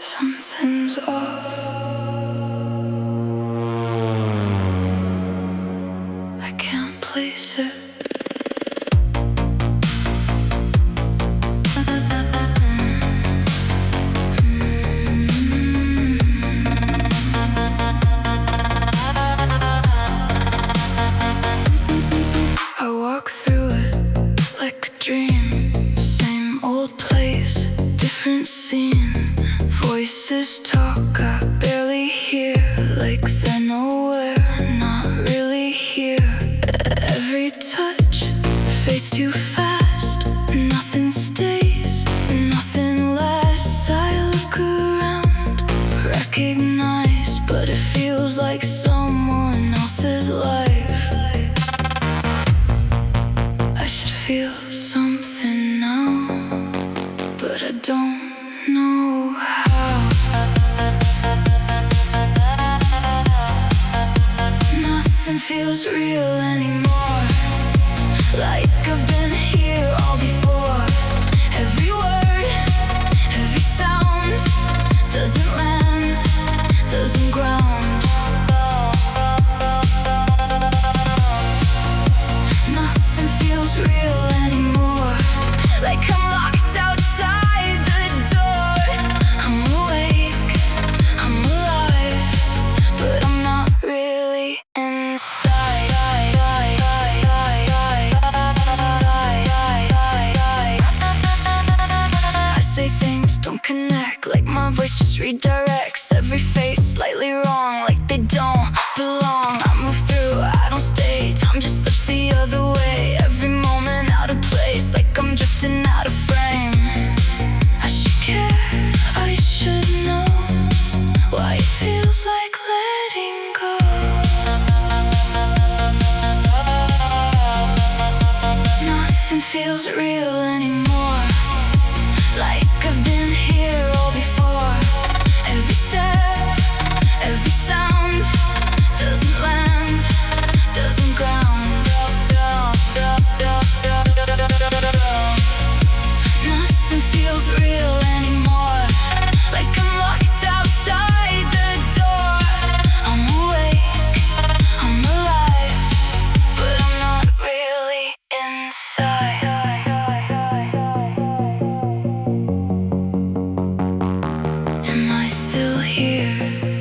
Something's off. I can't place it. I walk through it like a dream. Same old place, different scene. Voices talk, I barely hear. Like they're nowhere, not really here. Every touch fades too fast. Nothing stays, nothing lasts. I look around, recognize, but it feels like someone else's life. I should feel something now, but I don't know how. Nothing feels real anymore. Like I've been here all before. Every word, every sound doesn't land, doesn't ground. Nothing feels real anymore. Like I'm locked outside the door. I'm awake, I'm alive, but I'm not really inside. I say things don't connect, like my voice just redirects. Every face slightly wrong, like they don't belong. I move through, I don't stay. Time just slips the other way. Every moment out of place, like I'm drifting out of frame. I should care, I should know why it feels like letting go. Nothing feels real anymore. Like I've been here all before. Every step, every sound doesn't land, doesn't ground. Nothing feels real anymore. Like I'm locked outside the door. I'm awake, I'm alive, but I'm not really inside. Am I still here?